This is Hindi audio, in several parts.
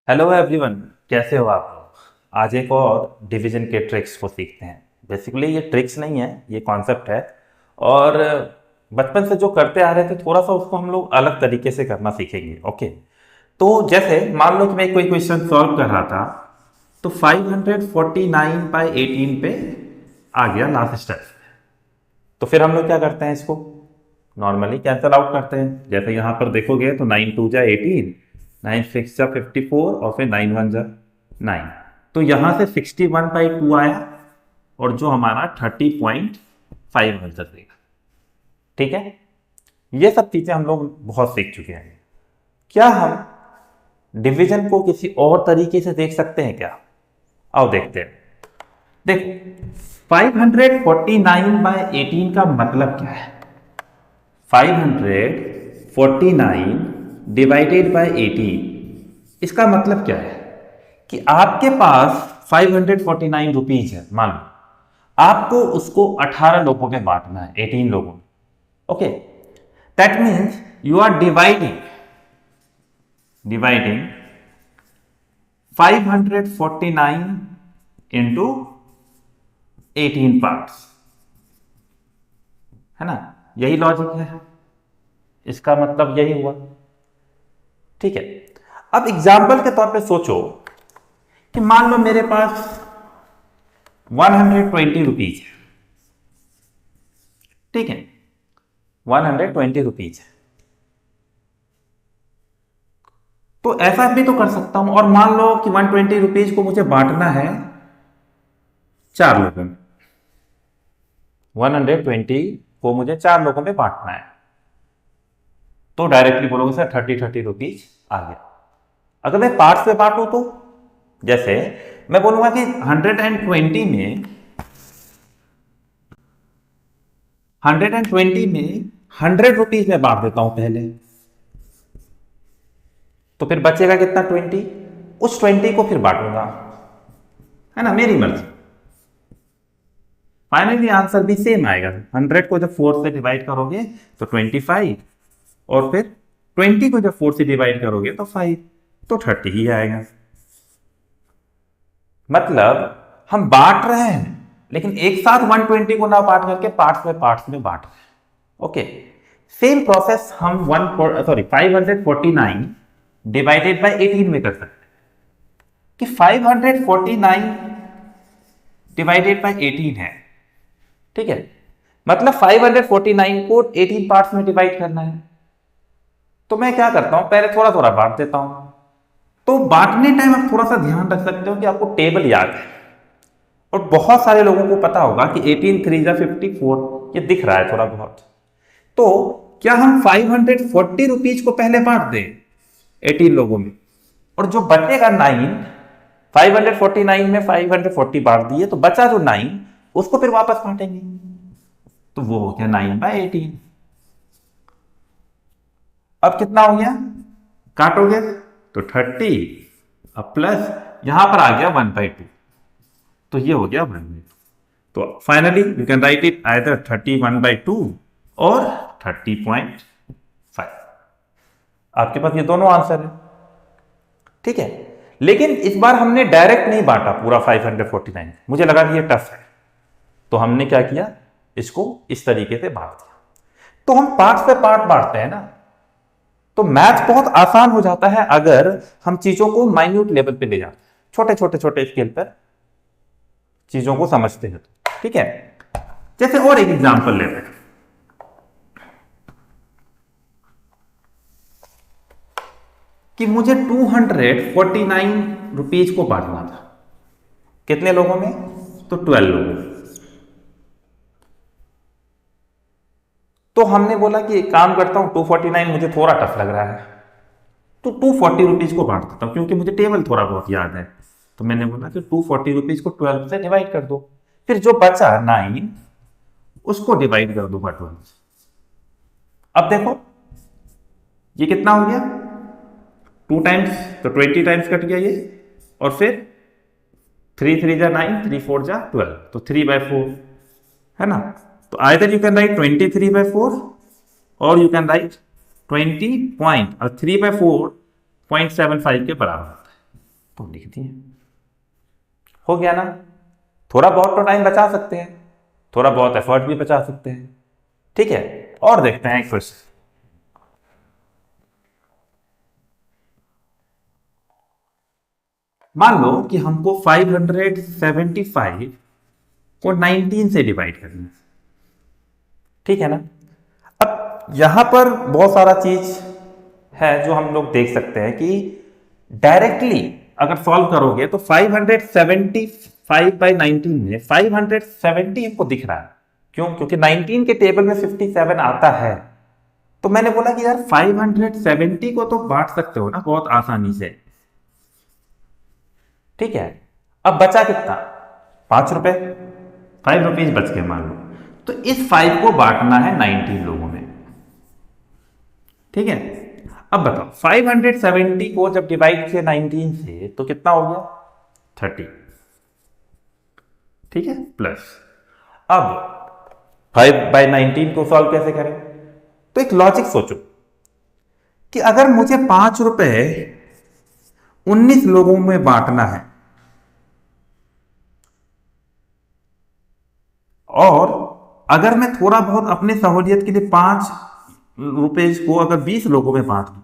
हेलो एवरीवन, कैसे हो आप लोग। आज एक और डिवीजन के ट्रिक्स को सीखते हैं। बेसिकली ये ट्रिक्स नहीं है, ये कॉन्सेप्ट है। और बचपन से जो करते आ रहे थे, थोड़ा सा उसको हम लोग अलग तरीके से करना सीखेंगे। ओके, तो जैसे मान लो कि मैं कोई क्वेश्चन सॉल्व कर रहा था, तो 549/18 पे आ गया लास्ट स्टेप। तो फिर हम लोग क्या करते हैं, इसको नॉर्मली कैंसल आउट करते हैं। जैसे यहाँ पर देखोगे तो 9 2 जा 18, 9 6 जा 54 और फिर 9 1 जा 9। तो यहाँ से 61/2 आया और जो हमारा 30.5 आंसर देगा। ठीक है, ये सब चीजें हम लोग बहुत सीख चुके हैं। क्या हम डिवीजन को किसी और तरीके से देख सकते हैं क्या? आओ देखते हैं। देखो, 549/18 का मतलब क्या है? 549 डिवाइडेड बाय 18, इसका मतलब क्या है कि आपके पास 549 रुपीज है। मान लो आपको उसको 18 लोगों में बांटना है, 18 लोगों में। Okay, that means you are dividing 549 into 18 parts, है ना। यही लॉजिक है, इसका मतलब यही हुआ। ठीक है, अब एग्जाम्पल के तौर पे सोचो कि मान लो मेरे पास 120 रुपीज है। ठीक है, 120 रुपीज है। तो ऐसा भी तो कर सकता हूं, और मान लो कि 120 रुपीज को मुझे बांटना है 4 लोगों में। 120 को मुझे 4 लोगों में बांटना है, तो डायरेक्टली बोलोगे सर 30 रुपीज आ गया। अगर मैं पार्ट्स में बांटू तो जैसे मैं बोलूंगा कि 120 में 100 रुपीज में बांट देता हूं पहले, तो फिर बचेगा कितना? 20। उस 20 को फिर बांटूंगा, है ना, मेरी मर्जी। फाइनली आंसर भी सेम आएगा। 100 को जब 4 से डिवाइड करोगे तो 25, और फिर 20 को जब 4 से डिवाइड करोगे तो 5, तो 30 ही आएगा। मतलब हम बांट रहे हैं, लेकिन एक साथ 120 को ना बांट करके पार्ट्स में बांट रहे हैं। ओके, सेम प्रोसेस हम 549 डिवाइडेड बाय 18 में कर सकते हैं कि 549 डिवाइडेड बाय 18 है। ठीक है, मतलब 549 को 18 पार्ट्स में डिवाइड करना है। तो मैं क्या करता हूं, पहले थोड़ा थोड़ा बांट देता हूं। तो बांटने टाइम आप थोड़ा सा ध्यान रख सकते हो कि आपको टेबल याद है, और बहुत सारे लोगों को पता होगा कि 18 3 जा 54, ये दिख रहा है थोड़ा बहुत। तो क्या हम 540 रुपीज को पहले बांट दें 18 लोगों में, और जो बचेगा 9, 549 में 540 बांट दिए, तो बचा जो 9 उसको फिर वापस बांटेंगे, तो वो हो गया 9/18। अब कितना हो गया, काटोगे तो 30, अब प्लस यहां पर आ गया 1/2, तो ये हो गया 1/2। तो finally you can write it either 31/2 और 30.5। आपके पास ये दोनों आंसर है। ठीक है, लेकिन इस बार हमने डायरेक्ट नहीं बांटा पूरा 549, मुझे लगा कि ये टफ है, तो हमने क्या किया, इसको इस तरीके से बांट दिया। तो हम पार्ट्स पे पार्ट बांटते हैं ना, तो मैथ बहुत आसान हो जाता है अगर हम चीजों को माइन्यूट लेवल पे ले जाते हैं, छोटे स्केल पर चीजों को समझते हैं। ठीक है, जैसे और एक एग्जांपल लेते हैं कि मुझे 249 रुपीज को बांटना था। कितने लोगों में? तो 12 लोगों में। तो हमने बोला कि एक काम करता हूं, 249 मुझे थोड़ा टफ लग रहा है, तो 240 रुपीज को बांट देता हूं, क्योंकि मुझे टेबल थोड़ा बहुत याद है। तो मैंने बोला कि 240 रुपीज को 12 से डिवाइड कर दो, फिर जो बचा 9 उसको डिवाइड कर दो 12 से। अब देखो ये कितना हो गया, 2 टाइम्स, तो 20 टाइम्स कट गया ये, और फिर 3 3 जा 9, 3 4 जा 12, तो 3/4, है ना। तो आइदर यू कैन राइट 23/4 और यू कैन राइट 20 पॉइंट, और 3/4 0.75 के बराबर होता है। तो लिख दिए, हो गया ना। थोड़ा बहुत तो टाइम बचा सकते हैं, थोड़ा बहुत एफर्ट भी बचा सकते हैं, ठीक है। और देखते हैं एक क्वेश्चन। मान लो कि हमको 575 को 19 से डिवाइड करना है, ठीक है ना। अब यहां पर बहुत सारा चीज है जो हम लोग देख सकते हैं कि डायरेक्टली अगर सॉल्व करोगे तो 575 बाई 19 में 570 हमको दिख रहा है। क्यों? क्योंकि 19 के टेबल में 57 आता है। तो मैंने बोला कि यार 570 को तो बांट सकते हो ना बहुत आसानी से, ठीक है। अब बचा कितना? 5 रुपए, 5 रुपीज बच गए मान लो। तो इस 5 को बांटना है 19 लोगों में, ठीक है। अब बताओ 570 को जब डिवाइड किया 19 से तो कितना हो गया? 30, ठीक है। प्लस अब 5/19 को सॉल्व कैसे करें? तो एक लॉजिक सोचो कि अगर मुझे 5 रुपए 19 लोगों में बांटना है और अगर मैं थोड़ा बहुत अपने सहूलियत के लिए 5 रुपए को अगर 20 लोगों में बांट दूं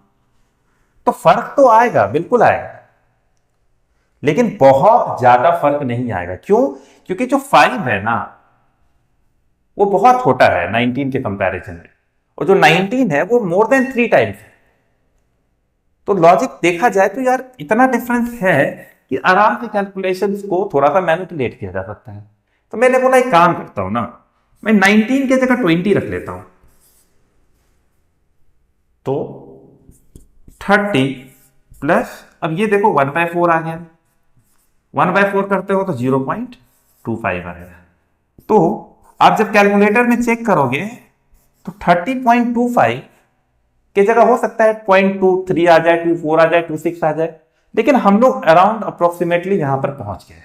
तो फर्क तो आएगा, बिल्कुल आएगा, लेकिन बहुत ज्यादा फर्क नहीं आएगा। क्यों? क्योंकि जो 5 है ना वो बहुत छोटा है 19 के कंपैरिजन में, और जो 19 है वो मोर देन 3 टाइम्स है। तो लॉजिक देखा जाए तो यार इतना डिफरेंस है कि आराम से कैलकुलेशंस को थोड़ा सा मैनिपुलेट किया जा सकता है। तो मैंने बोला एक काम करता हूं ना, मैं 19 के जगह 20 रख लेता हूं, तो 30 प्लस, अब ये देखो 1/4 आ गया, 1/4 करते हो तो 0.25 आएगा। तो आप जब कैलकुलेटर में चेक करोगे तो 30.25 की जगह हो सकता है 0.23 आ जाए, 24 आ जाए, 26 आ जाए, लेकिन हम लोग अराउंड अप्रोक्सीमेटली यहां पर पहुंच गए।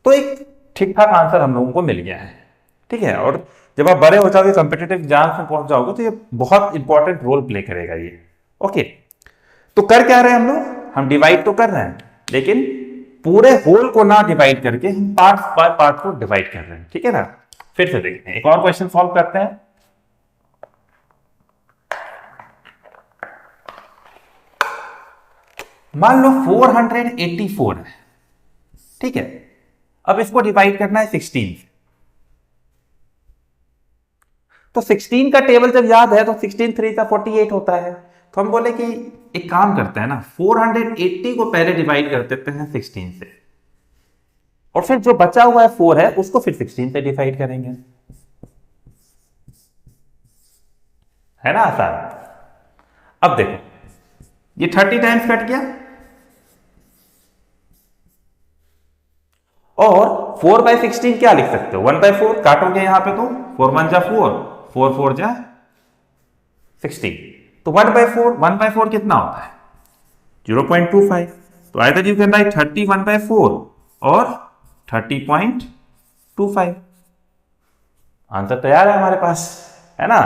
तो एक ठीक ठाक आंसर हम लोगों को मिल गया है, ठीक है। और जब आप बड़े हो जाओगे, कॉम्पिटिटिव एग्जाम्स में पहुंच जाओगे, तो ये बहुत इंपॉर्टेंट रोल प्ले करेगा ये, ओके। तो कर क्या रहे हैं हम लोग? हम डिवाइड तो कर रहे हैं, लेकिन पूरे होल को ना डिवाइड करके हम पार्ट बाय पार्ट को डिवाइड कर रहे हैं, ठीक है ना। फिर से देखते हैं, एक और क्वेश्चन सॉल्व करते हैं। मान लो 484 है, ठीक है। अब इसको डिवाइड करना है 16 से। तो 16 का टेबल जब याद है तो 16 3 का 48 होता है। तो हम बोले कि एक काम करते हैं ना, 480 को पहले डिवाइड कर देते हैं 16 से, और फिर जो बचा हुआ है 4 है उसको फिर 16 से डिवाइड करेंगे, है ना आसान। अब देखो ये 30 टाइम्स कट गया, और 4/16 क्या लिख सकते हो? 1/4 काटोगे यहां पे तो 4 1 जा 4, 4 4 जा 16, तो 1/4 कितना होता है? 0.25। तो आइदर यू कैन राइट 30 1/4 और 30.25। आंसर तैयार है हमारे पास, है ना।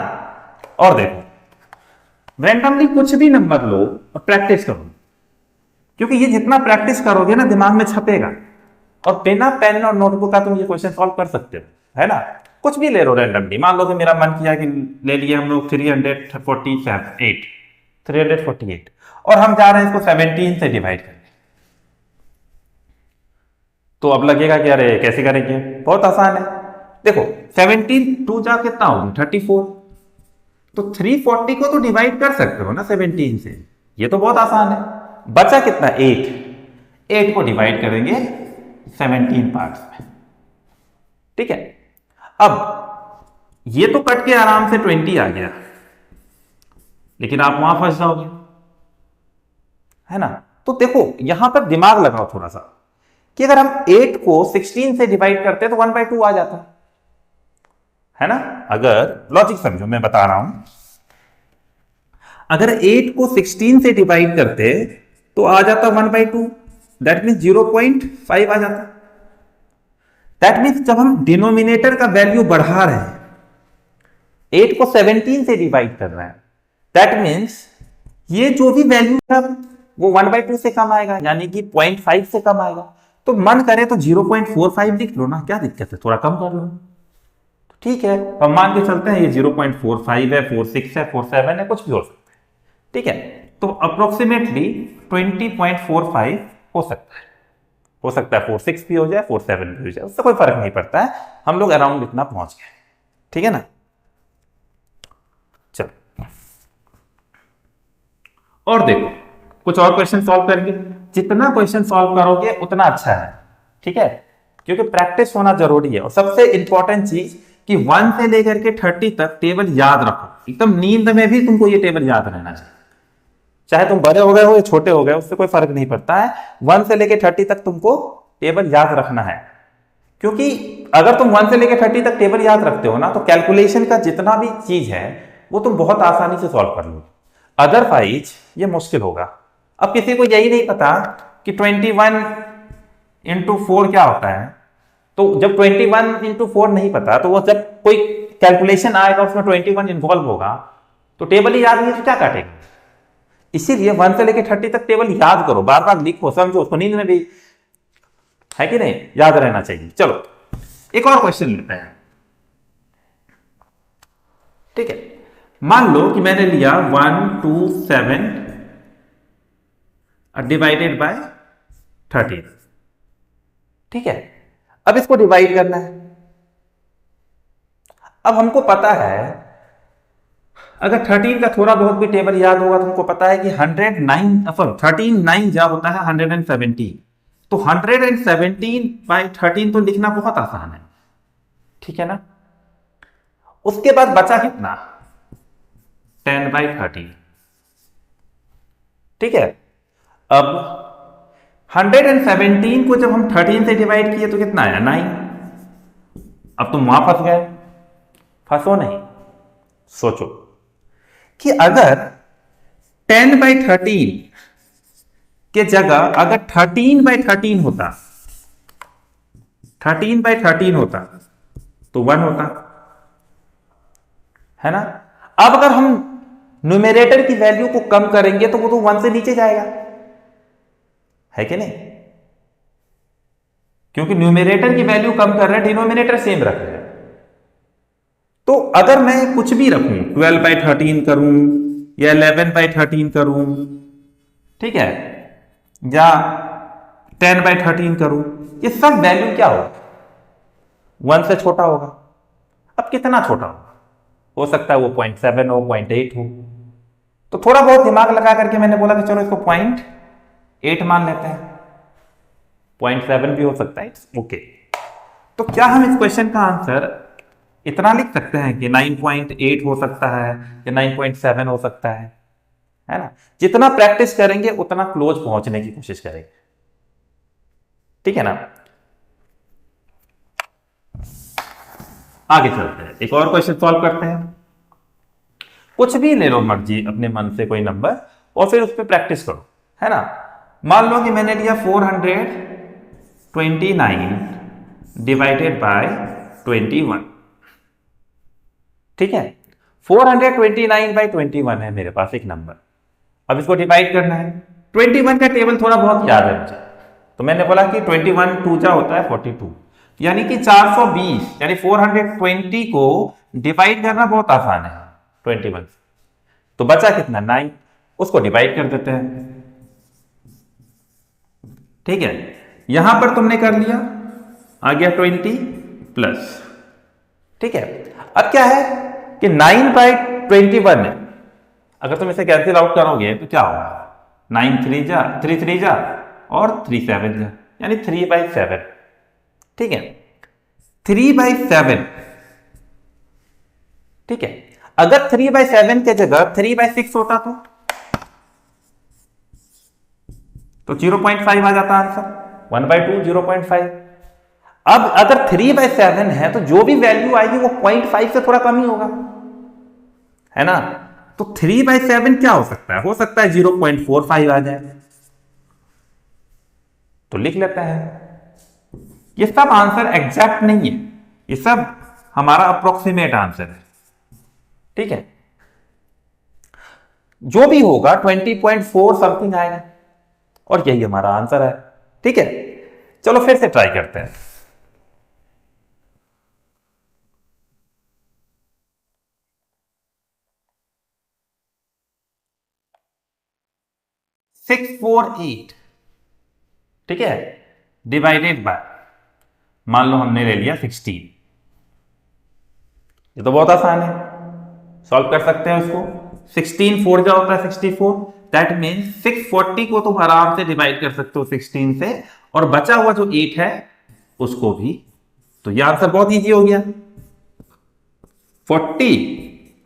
और देखो रैंडमली कुछ भी नंबर लो और प्रैक्टिस करो, क्योंकि ये जितना प्रैक्टिस करोगे ना दिमाग में छपेगा, और बिना पेन और नोटबुक का तुम ये क्वेश्चन सॉल्व कर सकते हो, है ना। कुछ भी ले लो रैंडमली। मान लो कि मेरा मन किया कि ले लिए हम लोग 348 और हम जा रहे हैं इसको 17 से डिवाइड करने। तो अब लगेगा कि अरे कैसे करेंगे? बहुत आसान है। देखो 17 2 जा कितना होगा? 34। तो 340 को तो डिवाइड कर सकते हो ना 17 से, ये तो बहुत आसान है। बचा कितना? 8 को डिवाइड करेंगे 17 पार्ट्स में, ठीक है। अब ये तो कट के आराम से 20 आ गया, लेकिन आप वहां फंस जाओगे, है ना। तो देखो यहां पर दिमाग लगाओ थोड़ा सा, कि अगर हम 8 को 16 से डिवाइड करते तो 1/2 आ जाता, है ना। अगर लॉजिक समझो, मैं बता रहा हूं, अगर 8 को 16 से डिवाइड करते तो आ जाता 1/2, दैट मीन 0.5 आ जाता। दैट मीन्स जब हम डिनोमिनेटर का वैल्यू बढ़ा रहे हैं, 8 को 17 से डिवाइड कर रहे हैं, दैट मीन्स ये जो भी वैल्यू है वो 1/2 से कम आएगा, यानी कि 0.5 से कम आएगा। तो मन करे तो 0.45 लिख लो ना, क्या दिक्कत है, थोड़ा कम कर लो। ठीक है, हम मान के चलते हैं ये 0.45 है, 46 है, 47 है, कुछ भी हो सकता है। ठीक है, तो अप्रोक्सीमेटली 20.45 हो सकता है। हो सकता है 46 भी हो जाए, 47 भी हो जाए, उससे कोई फर्क नहीं पड़ता है, हम लोग अराउंड इतना पहुंच गए। ठीक है ना, चलो और देखो कुछ और क्वेश्चन सॉल्व करेंगे। जितना क्वेश्चन सॉल्व करोगे उतना अच्छा है। ठीक है, क्योंकि प्रैक्टिस होना जरूरी है। और सबसे इंपॉर्टेंट चीज कि 1 से लेकर के 30 तक टेबल याद रखो, एकदम नींद में भी तुमको ये टेबल याद रहना चाहिए। चाहे तुम बड़े हो गए हो या छोटे हो गए, उससे कोई फर्क नहीं पड़ता है। 1 से लेकर 30 तक तुमको टेबल याद रखना है, क्योंकि अगर तुम 1 से लेकर 30 तक टेबल याद रखते हो ना, तो कैलकुलेशन का जितना भी चीज है वो तुम बहुत आसानी से सॉल्व कर लोगे। अदरवाइज ये मुश्किल होगा। अब किसी को यही नहीं पता कि 21 इंटू 4 क्या होता है, तो जब 21 इंटू 4 नहीं पता, तो वो जब कोई कैलकुलेशन आएगा उसमें 21 इन्वॉल्व होगा, तो टेबल ही याद नहीं तो क्या काटेगा। इसीलिए 1 से लेकर 30 तक टेबल याद करो, बार बार लिखो, समझो, उसको नींद में भी है कि नहीं, याद रहना चाहिए। चलो एक और क्वेश्चन लेते हैं। ठीक है, मान लो कि मैंने लिया 127 डिवाइडेड बाय 13। ठीक है, अब इसको डिवाइड करना है। अब हमको पता है, अगर 13 का थोड़ा बहुत भी टेबल याद होगा तो हमको पता है कि 109 सॉरी 13 9 जा होता है 117। तो 117 बाई 13 तो लिखना बहुत आसान है। ठीक है ना, उसके बाद बचा कितना, 10/13। ठीक है, अब 117 को जब हम 13 से डिवाइड किए तो कितना आया, 9। अब तुम वहां फंस गए, फंसो नहीं, सोचो कि अगर 10/13 के जगह अगर 13/13 होता, 13/13 होता तो 1 होता, है ना। अब अगर हम न्यूमरेटर की वैल्यू को कम करेंगे तो वो तो 1 से नीचे जाएगा, है कि नहीं, क्योंकि न्यूमरेटर की वैल्यू कम कर रहे हैं, डिनोमिनेटर सेम रख रहे हैं। तो अगर मैं कुछ भी रखूं, 12/13 करूं या 11/13 करूं, ठीक है, या 10/13 करूं, ये सब वैल्यू क्या होगा, 1 से छोटा होगा। अब कितना छोटा होगा, हो सकता है वो 0.7 हो, 0.8 हो। तो थोड़ा बहुत दिमाग लगा करके मैंने बोला कि चलो इसको 0.8 मान लेते हैं, 0.7 भी हो सकता है, ओके। तो क्या हम इस क्वेश्चन का आंसर इतना लिख सकते हैं कि 9.8 हो सकता है या 9.7 हो सकता है ना। जितना प्रैक्टिस करेंगे उतना क्लोज पहुंचने की कोशिश करेंगे। ठीक है ना, आगे चलते हैं, एक और क्वेश्चन सॉल्व करते हैं। कुछ भी ले लो मर्जी अपने मन से कोई नंबर, और फिर उस पर प्रैक्टिस करो, है ना। मान लो कि मैंने लिया 429 डिवाइडेड बाय 21। ठीक है, 429/21 है मेरे पास एक नंबर। अब इसको डिवाइड करना है। 21 का टेबल थोड़ा बहुत याद है मुझे, तो मैंने बोला कि 21 2 जा होता है 42, यानी कि 420, यानी 420 को डिवाइड करना बहुत आसान है 21 से। तो बचा कितना, 9, उसको डिवाइड कर देते हैं। ठीक है, यहां पर तुमने कर लिया, आ गया 20 प्लस। ठीक है, अब क्या है कि 9/21 है, अगर तुम इसे कैंसिल आउट करोगे तो क्या होगा, 9 3 जा 3 3 जा और 3 7 जा, यानी 3/7। ठीक है, 3/7। ठीक है, अगर 3/7 के जगह 3/6 होता तो 0.5 आ जाता आंसर, 1/2 0.5। अब अगर 3/7 है तो जो भी वैल्यू आएगी वो 0.5 से थोड़ा कम ही होगा, है ना। तो 3/7 क्या हो सकता है, 0.45 आ जाए। तो लिख लेते हैं, ये सब आंसर एग्जैक्ट नहीं है, ये सब हमारा अप्रोक्सीमेट आंसर है। ठीक है, जो भी होगा 20.4 समथिंग आएगा, और यही हमारा आंसर है। ठीक है, चलो फिर से ट्राई करते हैं। सिक्स फोर एट, ठीक है, डिवाइडेड बाय, मान लो हमने ले लिया 16। ये तो बहुत आसान है, सॉल्व कर सकते हैं उसको। 16 4 क्या होता है 64, दैट मीन 640 को तुम आराम से डिवाइड कर सकते हो 16 से, और बचा हुआ जो 8 है उसको भी। तो ये आंसर बहुत इजी हो गया, 40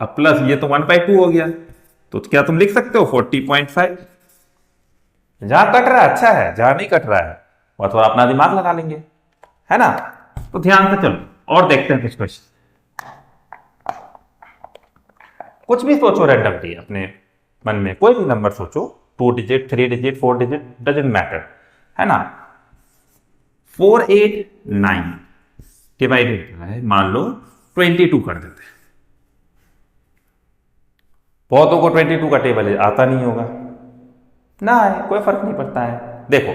अब प्लस ये तो 1/2 हो गया, तो क्या तुम लिख सकते हो 40.5। जहां कट रहा है अच्छा है, जहां नहीं कट रहा है वह थोड़ा अपना दिमाग लगा लेंगे, है ना। तो ध्यान से चलो और देखते हैं कुछ क्वेश्चन। कुछ भी सोचो रैंडमली अपने मन में, कोई भी नंबर सोचो, 2 digit 3 digit 4 digit doesn't matter, है ना। 489 डिवाइडेड है, मान लो 22 कर देते हैं। बहुतों को 22 का टेबल आता नहीं होगा ना, है कोई फर्क नहीं पड़ता है। देखो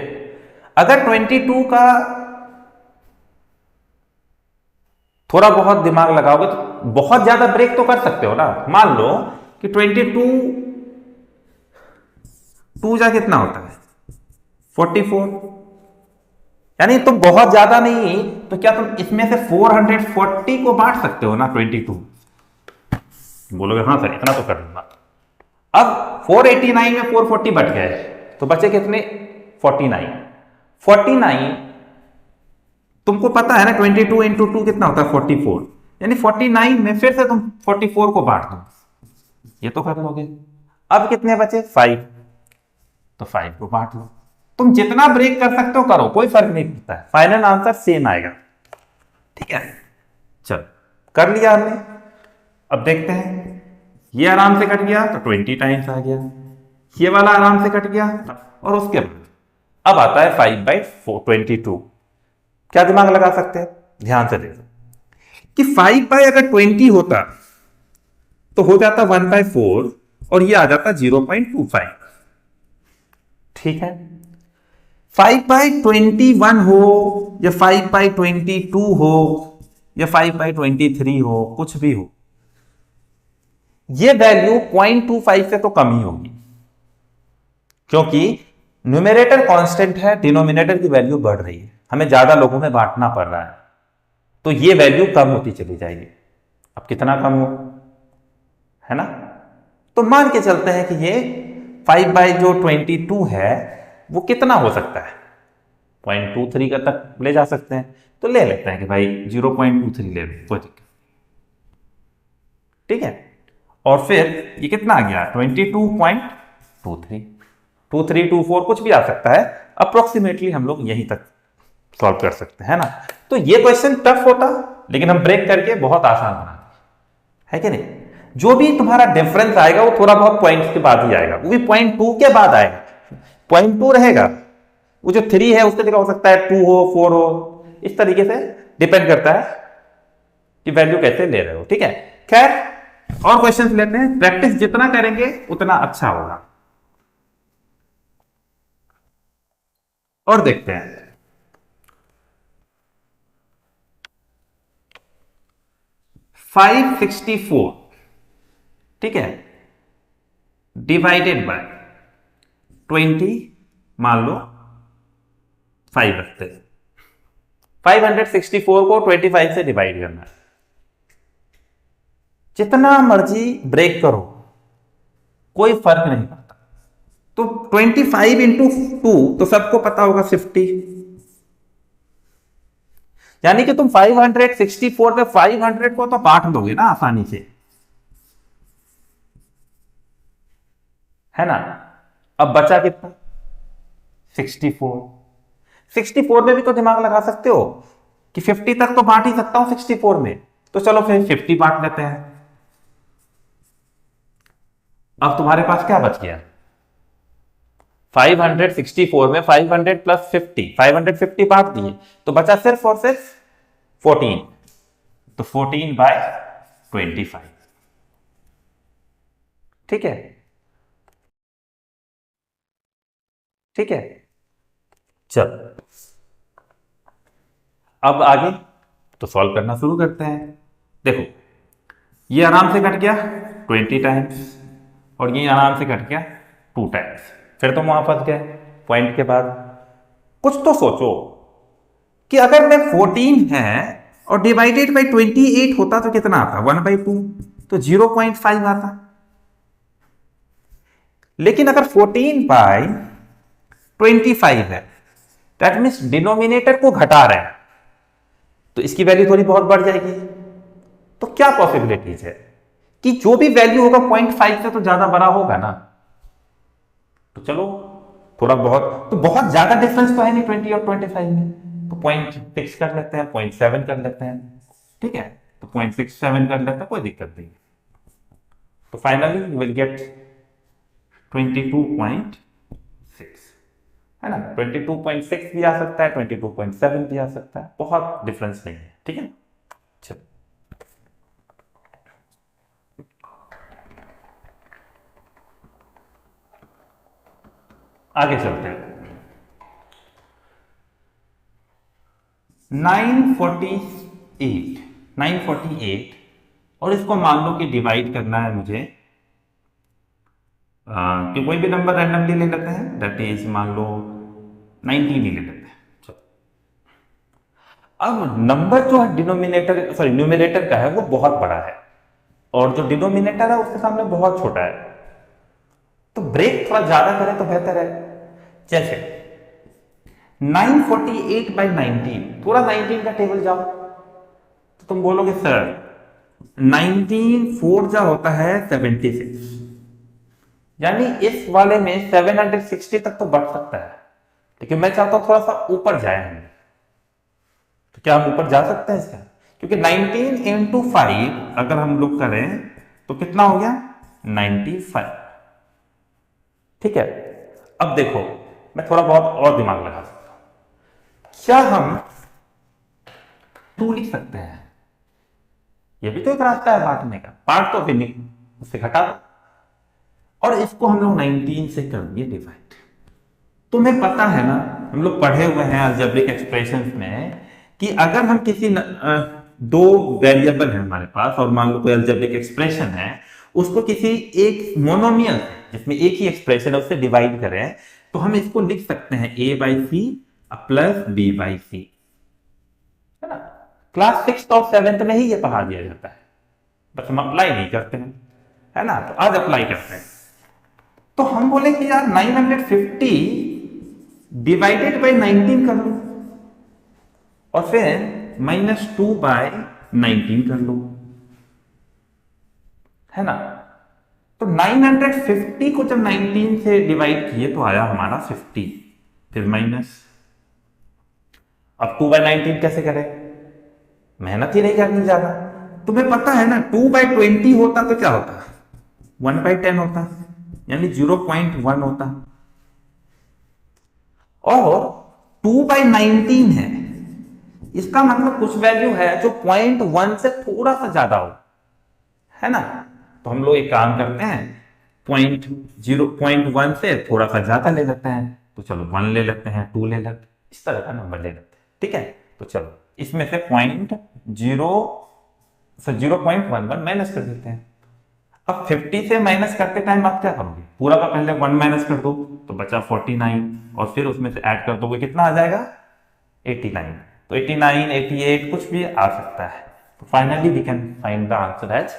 अगर 22 का थोड़ा बहुत दिमाग लगाओगे तो बहुत ज्यादा ब्रेक तो कर सकते हो ना। मान लो कि 22 2 जा कितना होता है 44, यानी तुम बहुत ज्यादा नहीं तो क्या तुम इसमें से 440 को बांट सकते हो ना 22। बोलोगे हाँ सर इतना तो कर लूंगा। अब 489 में 440 बच गए तो बचे कितने 49। 49 तुमको पता है ना 22 इंटू 2 कितना होता है 44, यानी 49 में फिर से तुम 44 को बांट दो, ये तो कर लोगे। अब कितने बचे 5, तो 5 को बांट लो। तुम जितना ब्रेक कर सकते हो करो, कोई फर्क नहीं पड़ता है, फाइनल आंसर सेम आएगा। ठीक है, चलो कर लिया हमने। अब देखते हैं, ये आराम से कट गया तो 20 टाइम्स आ गया, ये वाला आराम से कट गया, और उसके बाद अब आता है 5/22। क्या दिमाग लगा सकते हैं, ध्यान से देखो कि 5/20 होता तो हो जाता 1/4 और ये आ जाता 0.25। ठीक है, 5/21 हो या 5/22 हो या 5/23 हो, कुछ भी हो, ये वैल्यू 0.25 से तो कम ही होगी, क्योंकि न्यूमरेटर कांस्टेंट है, डिनोमिनेटर की वैल्यू बढ़ रही है, हमें ज्यादा लोगों में बांटना पड़ रहा है, तो ये वैल्यू कम होती चली जाएगी। अब कितना कम हो, है ना। तो मान के चलते हैं कि ये 5/22 है वो कितना हो सकता है 0.23 का तक ले जा सकते हैं, तो ले लेते हैं कि भाई 0.23 ले लो, कोई दिक्कत। ठीक है, और फिर ये कितना आ गया 22.23, 2324 कुछ भी आ सकता है, अप्रोक्सीमेटली हम लोग यहीं तक सॉल्व कर सकते हैं ना। तो ये क्वेश्चन टफ होता लेकिन हम ब्रेक करके बहुत आसान बनाते है कि नहीं। जो भी तुम्हारा डिफरेंस आएगा वो थोड़ा बहुत पॉइंट्स के बाद ही आएगा, वो भी 0.2 के बाद आएगा, 0.2 रहेगा, वो जो 3 है उसके जगह हो सकता है 2 हो 4 हो, इस तरीके से डिपेंड करता है कि वैल्यू कैसे ले रहे हो। ठीक है, खैर और क्वेश्चंस लेते हैं, प्रैक्टिस जितना करेंगे उतना अच्छा होगा। और देखते हैं, $564, ठीक है, डिवाइडेड बाय 20, मान लो 5 रखते हैं, 564 को 25 से डिवाइड करना है। जितना मर्जी ब्रेक करो कोई फर्क नहीं पड़ता। तो 25 इंटू 2 तो सबको पता होगा 50, यानी कि तुम 564 पे 500 को तो बांट दोगे ना आसानी से, है ना। अब बचा कितना 64, 64 में भी तो दिमाग लगा सकते हो कि 50 तक तो बांट ही सकता हूं 64 में, तो चलो फिर 50 बांट लेते हैं। अब तुम्हारे पास क्या बच गया 564 में 500 प्लस 50, 550 बांट दिए तो बचा सिर्फ और सिर्फ 14, तो 14/25। ठीक है, ठीक है। चल अब आगे तो सॉल्व करना शुरू करते हैं। देखो ये आराम से कट गया 20 टाइम्स और ये आराम से कट गया 2 टाइम्स। फिर तुम वहां फंस गए पॉइंट के बाद। कुछ तो सोचो कि अगर मैं 14 है और डिवाइडेड बाई 28 होता तो कितना आता, 1/2 तो 0.5 आता। लेकिन अगर 14 बाई 25 है दैट मीन्स डिनोमिनेटर को घटा रहे हैं तो इसकी वैल्यू थोड़ी बहुत बढ़ जाएगी। तो क्या पॉसिबिलिटीज है कि जो भी वैल्यू होगा 0.5 से तो ज्यादा बड़ा होगा ना। तो चलो थोड़ा बहुत, तो बहुत ज्यादा डिफरेंस तो है नहीं 20 और 25 में, तो 0.6 कर लेते हैं, 0.7 कर लेते हैं, ठीक है। तो 0.67 कर लेते हैं, कोई दिक्कत नहीं। तो फाइनली यू विल गेट 22.6, है ना। 22.6 भी आ सकता है, 22.7 भी आ सकता है, बहुत डिफरेंस नहीं है, ठीक है। चलो आगे चलते हैं। 948 और इसको मान लो कि डिवाइड करना है मुझे कि कोई भी नंबर रैंडमली ले लेते हैं, दैट इज मान लो 19 ही ले लेते हैं। अब नंबर जो है डिनोमिनेटर सॉरी न्यूमरेटर का है वो बहुत बड़ा है और जो डिनोमिनेटर है उसके सामने बहुत छोटा है, तो ब्रेक थोड़ा ज्यादा करें तो बेहतर है। जैसे 948 बाई 19, थोड़ा 19 का टेबल जाओ तो तुम बोलोगे सर 19 4 जा होता है 76, यानी इस वाले में 760 तक तो बढ़ सकता है, लेकिन मैं चाहता हूं थोड़ा सा ऊपर जाए हम। तो क्या हम ऊपर जा सकते हैं इसका, क्योंकि 19 इंटू 5 अगर हम लोग करें तो कितना हो गया 95, ठीक है। अब देखो मैं थोड़ा बहुत और दिमाग लगा सकता हूं, क्या हम 2 लिख सकते हैं, ये भी तो एक रास्ता है बांटने का, पार्ट तो फिर उससे घटा दो और इसको हम लोग 19 से कर दिए डिवाइड। तुम्हें पता है ना, हम लोग पढ़े हुए हैं अलजेब्रिक एक्सप्रेशंस में कि अगर हम किसी दो वेरिएबल है हमारे पास और मान लो कोई अलजेब्रिक एक्सप्रेशन है, उसको किसी एक मोनोमियल जिसमें एक ही एक्सप्रेशन है उससे डिवाइड करें तो हम इसको लिख सकते हैं a by C plus B by C, है ना। क्लास 6 और 7 में ही ये पढ़ा दिया जाता है, बस हम अप्लाई नहीं करते हैं, है ना। तो आज अप्लाई करते हैं। तो हम बोले कि यार 950 डिवाइडेड बाई 19 कर लो और फिर -2 बाय 19 कर लो, है ना। तो 950 को जब 19 से डिवाइड किए तो आया हमारा 50, फिर माइनस। अब 2 बाय 19 कैसे करें, मेहनत ही नहीं करनी ज्यादा। तुम्हें पता है ना 2 बाय 20 होता तो क्या होता, 1 बाय 10 होता, यानी 0.1 होता। और 2 बाय 19 है, इसका मतलब कुछ वैल्यू है जो 0.1 से थोड़ा सा ज्यादा हो, है ना। तो हम लोग एक काम करते हैं 0.1 से थोड़ा सा ज्यादा ले लेते हैं, तो चलो 1 ले लेते हैं, 2 ले लेते हैं, इस तरह का नंबर ले लेते हैं, ठीक है। तो चलो इसमें से 0.11 माइनस कर देते हैं। अब 50 से माइनस करते टाइम आप क्या करोगे, पूरा का पहले 1 माइनस कर दो तो बचा 49 और फिर उसमें से ऐड कर दोगे, कितना आ जाएगा 89। तो 89 88 कुछ भी आ सकता है। तो finally we can find the answer as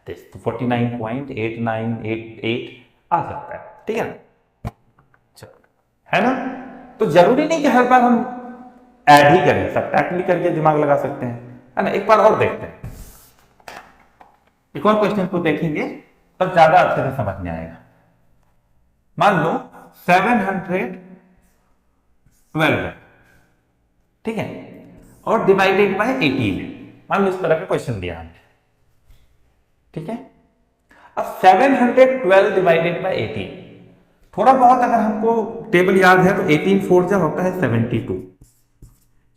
this, तो 49.8988 आ सकता है, ठीक है ना। चलो, है ना। तो जरूरी नहीं कि हर बार हम ऐड ही करें, सब्ट्रैक्ट भी करके दिमाग लगा सकते हैं, है ना। एक बार और देखते हैं, एक और क्वेश्चन को देखेंगे तब ज्यादा अच्छे से समझ में आएगा। मान लो 712 है, ठीक है, और डिवाइडेड बाय 18 है, मान लो इस तरह का क्वेश्चन दिया हमने, ठीक है। अब 712 डिवाइडेड बाय 18, थोड़ा बहुत अगर हमको टेबल याद है तो 18 4 जा होता है 72,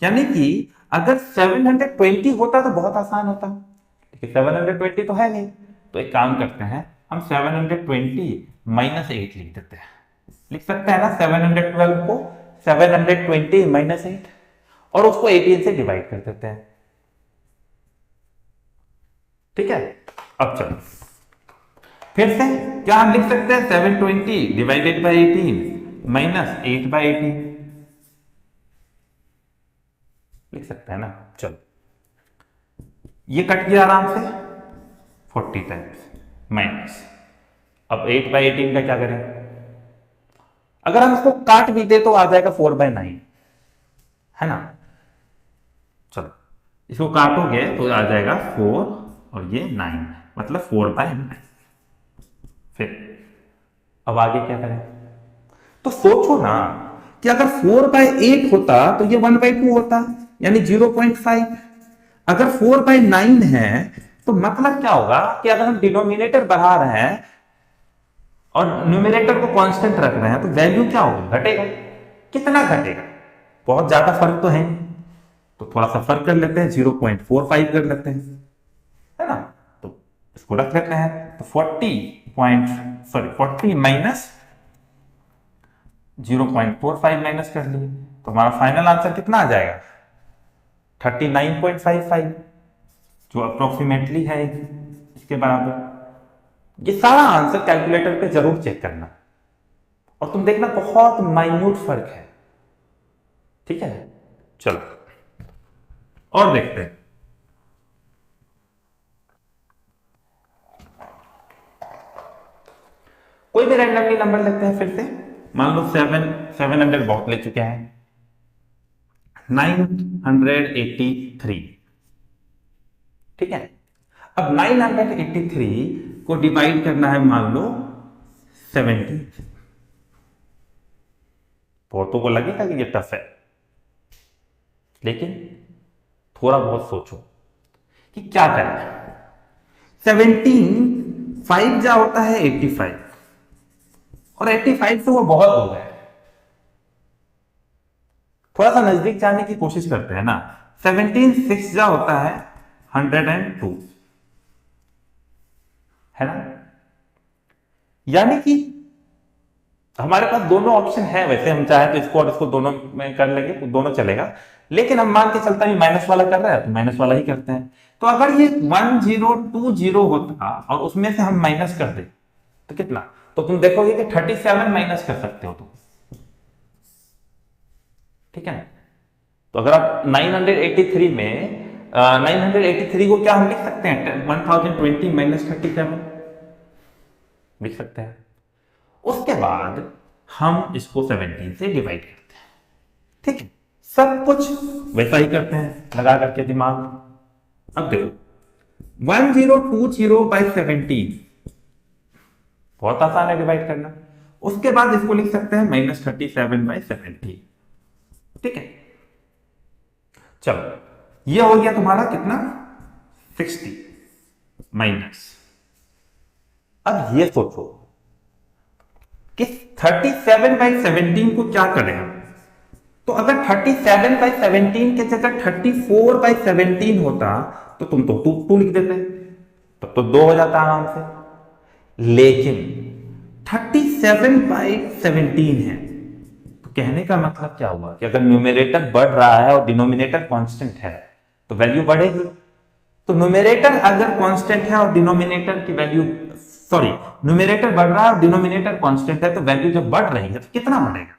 यानी कि अगर 720 होता तो बहुत आसान होता, लेकिन 720 तो है नहीं। तो एक काम करते हैं, हम 720 -8 लिख देते हैं, लिख सकते हैं ना 712 को 720 माइनस 8 और उसको 18 से डिवाइड कर देते हैं। ठीक है, अब चलो फिर से क्या हम लिख सकते हैं, 720 डिवाइडेड बाई 18 माइनस 8 बाई 18 लिख सकते हैं ना। चलो ये कट गया आराम से 40 टाइम्स माइनस, अब 8 बाई 18 का क्या करें, अगर हम इसको काट भी दे तो आ जाएगा 4/9, है ना। चलो इसको काटोगे तो आ जाएगा 4 और ये 9, मतलब 4/9। फिर अब आगे क्या करें, तो सोचो ना कि अगर 4/8 होता तो ये 1/2 होता, यानी 0.5। अगर 4/9 है तो मतलब क्या होगा कि अगर हम डिनोमिनेटर बढ़ा रहे हैं और न्यूमिनेटर को कांस्टेंट रख रहे हैं तो वैल्यू क्या होगा, घटेगा। कितना घटेगा, बहुत ज्यादा फर्क तो है नहीं, तो थोड़ा सा फर्क कर लेते हैं, 0.45 कर लेते हैं, है ना। तो इसको रख लेते हैं, तो 40 माइनस 0.45 माइनस कर लिए तो हमारा फाइनल आंसर कितना आ जाएगा, 39.55, जो अप्रोक्सीमेटली है इसके बराबर। ये सारा आंसर कैलकुलेटर पे जरूर चेक करना और तुम देखना बहुत माइन्यूट फर्क है। ठीक है, चलो और देखते हैं। कोई भी रैंडमली नंबर लेते हैं फिर से, मान लो 700 बहुत ले चुके हैं, 983। ठीक है, अब 983 को डिवाइड करना है मान लो 70। बहुतों को लगेगा कि ये टफ है, लेकिन थोड़ा बहुत सोचो कि क्या करें। 17 5 जा होता है 85 और 85 से वो बहुत हो गया है। थोड़ा सा नजदीक जाने की कोशिश करते हैं ना, 17 6 जा होता है 102, है ना। यानी कि हमारे पास दोनों ऑप्शन है, वैसे हम चाहे तो इसको और इसको दोनों में कर लेंगे तो दोनों चलेगा, लेकिन हम मान के चलता है माइनस वाला कर रहा है तो माइनस वाला ही करते हैं। तो अगर ये 1020 होता और उसमें से हम माइनस कर दे तो कितना, तो तुम देखोगे कि 37 माइनस कर सकते हो तुम। ठीक है, तो अगर आप 983 में 983 को क्या हम लिख सकते हैं, 1020 माइनस 37 लिख सकते हैं। उसके बाद हम इसको 17 से डिवाइड करते हैं। ठीक है, सब कुछ वैसा ही करते हैं लगा करके दिमाग। अब देखो 1020/17 बहुत आसान है डिवाइड करना। उसके बाद इसको लिख सकते हैं -37/17। ठीक है, चलो ये हो गया तुम्हारा कितना, 60 माइनस। अब ये सोचो कि 37/17 को क्या करें हम, तो अगर 37/17 के जगह 34/17 होता तो तुम तो 2 लिख देते, तब तो 2 हो जाता आराम से। लेकिन 37/17 है, तो कहने का मतलब क्या हुआ कि अगर न्यूमरेटर बढ़ रहा है और डिनोमिनेटर कांस्टेंट है तो वैल्यू बढ़ेगी। तो न्यूमरेटर अगर कांस्टेंट है और डिनोमिनेटर की वैल्यू, सॉरी, न्यूमरेटर बढ़ रहा है और डिनोमिनेटर कांस्टेंट है तो वैल्यू जब बढ़ रही है तो कितना बढ़ेगा,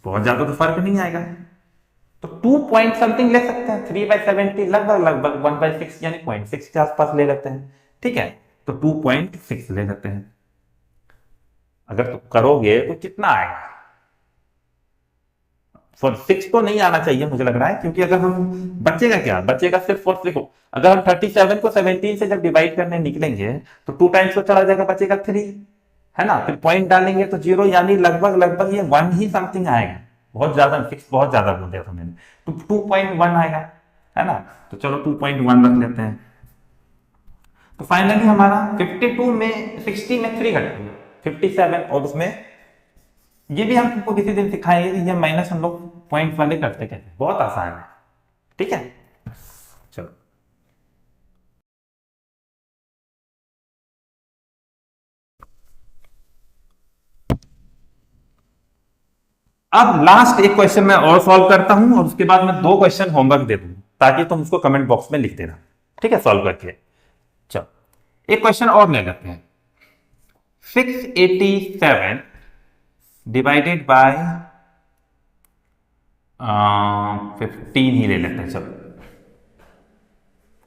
बहुत ज्यादा तो फर्क नहीं आएगा। तो 2 पॉइंट समथिंग ले सकते हैं, 3/70 लगभग लगभग 1/6 यानी 0.6 के आसपास ले लेते हैं। ठीक है, तो 2.6 ले लेते हैं। अगर तो करोगे तो कितना आएगा, फॉर 6 तो नहीं आना चाहिए मुझे लग रहा है, क्योंकि अगर हम बचेगा क्या, बचेगा सिर्फ फॉर, देखो अगर हम 37 को 17 से जब डिवाइड करने निकलेंगे तो 2 टाइम्स तो चला जाएगा, बचेगा 3, है ना। फिर पॉइंट डालेंगे तो 0, यानी लगभग लगभग ये 1 ही समथिंग आएगा। बहुत ज्यादा फिक्स, बहुत ज्यादा बोल दिया था मैंने, तो 2.1 आएगा, है ना। तो चलो 2.1 रख लेते हैं। तो फाइनली हमारा 52 में 60 में 3 घट गया 57, और उसमें ये भी हम तुमको किसी दिन सिखाएंगे कि ये माइनस हम लोग पॉइंट वाले करते कैसे, बहुत आसान है। ठीक है, चलो अब लास्ट एक क्वेश्चन मैं और सॉल्व करता हूं और उसके बाद मैं 2 क्वेश्चन होमवर्क दे दूं ताकि तुम उसको कमेंट बॉक्स में लिख देना, ठीक है, सॉल्व करके। चलो एक क्वेश्चन और ले लेते हैं। 687 डिवाइडेड बाय 15 ही ले लेते हैं, चलो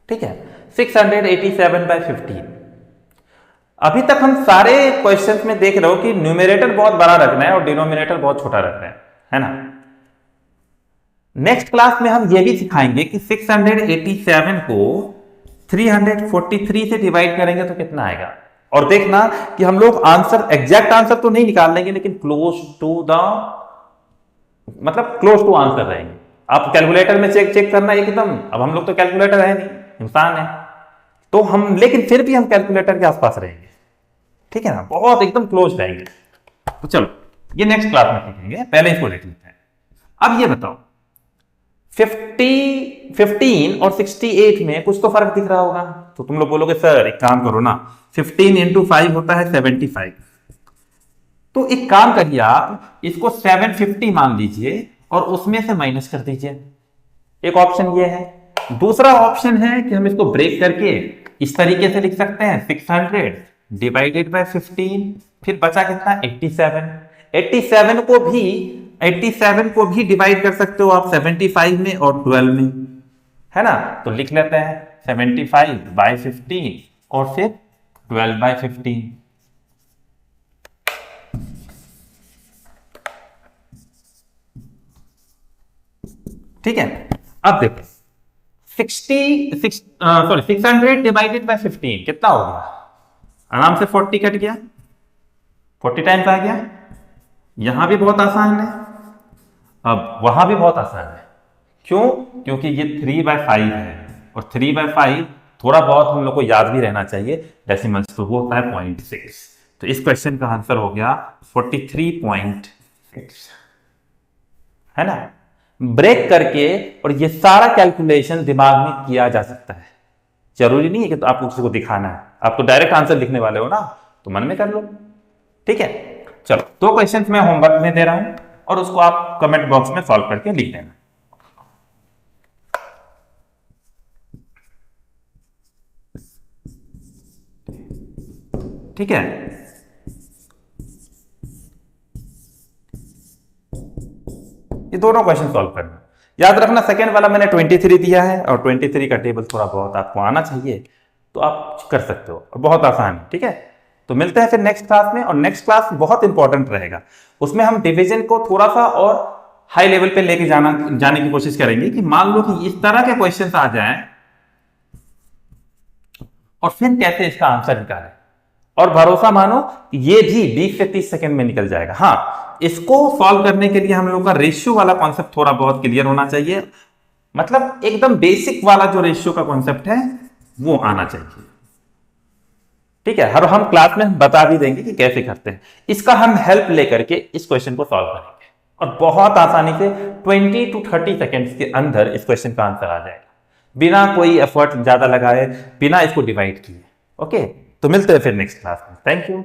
ठीक है। 687 बाय 15। अभी तक हम सारे क्वेश्चंस में देख रहे हो कि न्यूमरेटर बहुत बड़ा रखना है और डिनोमिनेटर बहुत छोटा रखना है ना। नेक्स्ट क्लास में हम ये भी सिखाएंगे कि 687 को 343 से डिवाइड करेंगे तो कितना आएगा। और देखना कि हम लोग आंसर, एग्जैक्ट आंसर तो नहीं निकाल लेंगे लेकिन क्लोज टू आंसर रहेंगे। आप कैलकुलेटर में चेक करना एकदम, अब हम लोग तो कैलकुलेटर है नहीं, इंसान है, तो हम लेकिन फिर भी हम कैलकुलेटर के आसपास रहेंगे, ठीक है ना, बहुत एकदम क्लोज रहेंगे। तो चलो ये नेक्स्ट क्लास में सीखेंगे, पहले इसको देख लेते हैं। अब ये बताओ 15 और 68 में कुछ तो फर्क दिख रहा होगा, तो तुम लोग बोलोगे सर एक काम करो ना, 15 इंटू 5 होता है 75। तो एक काम करिए, आप इसको 750 मान लीजिए और उसमें से माइनस कर दीजिए। एक ऑप्शन ये है। दूसरा ऑप्शन है कि हम इसको ब्रेक करके इस तरीके से लिख सकते हैं 600 डिवाइडेड बाय 15, फिर बचा कितना 87 को भी डिवाइड कर सकते हो आप 75 में और 12 में, है ना। तो लिख लेते हैं 75 बाय 15 और फिर 12 बाय 15। ठीक है, अब देखो 600 डिवाइडेड बाय 15 कितना हो गया, आराम से 40 कट गया, 40 टाइम्स आ गया। यहां भी बहुत आसान है, अब वहां भी बहुत आसान है। क्यों? क्योंकि ये 3/5 है और 3/5 थोड़ा बहुत हम लोग को याद भी रहना चाहिए, डेसिमल्स तो वो होता है 0.6। तो इस क्वेश्चन का आंसर हो गया 43.6, है ना। ब्रेक करके और ये सारा कैलकुलेशन दिमाग में किया जा सकता है, जरूरी नहीं है कि आपको किसी को दिखाना है, आप तो डायरेक्ट आंसर लिखने वाले हो ना, तो मन में कर लो, ठीक है। चलो 2 क्वेश्चन मैं होमवर्क में दे रहा हूं और उसको आप कमेंट बॉक्स में सॉल्व करके लिख देना, ठीक है। ये दोनों क्वेश्चन सॉल्व करना, याद रखना सेकेंड वाला मैंने 23 दिया है और 23 का टेबल थोड़ा बहुत आपको आना चाहिए, तो आप कर सकते हो, और बहुत आसान है, ठीक है। तो मिलते हैं फिर नेक्स्ट क्लास में, और नेक्स्ट क्लास बहुत इंपॉर्टेंट रहेगा, उसमें हम डिवीजन को थोड़ा सा और हाई लेवल पे लेके जाने की कोशिश करेंगे कि मान लो कि इस तरह के क्वेश्चंस आ जाएं और फिर कैसे इसका आंसर निकालें, और भरोसा मानो ये भी 20 से 30 सेकंड में निकल जाएगा। हाँ, इसको सॉल्व करने के लिए हम लोग का रेशियो वाला कॉन्सेप्ट थोड़ा बहुत क्लियर होना चाहिए, मतलब एकदम बेसिक वाला जो रेशियो का कॉन्सेप्ट है वो आना चाहिए, ठीक है। हर हम क्लास में बता भी देंगे कि कैसे करते हैं, इसका हम हेल्प लेकर के इस क्वेश्चन को सॉल्व करेंगे और बहुत आसानी से 20 to 30 सेकेंड्स के अंदर इस क्वेश्चन का आंसर आ जाएगा, बिना कोई एफर्ट ज्यादा लगाए, बिना इसको डिवाइड किए। ओके, तो मिलते हैं फिर नेक्स्ट क्लास में। Thank you.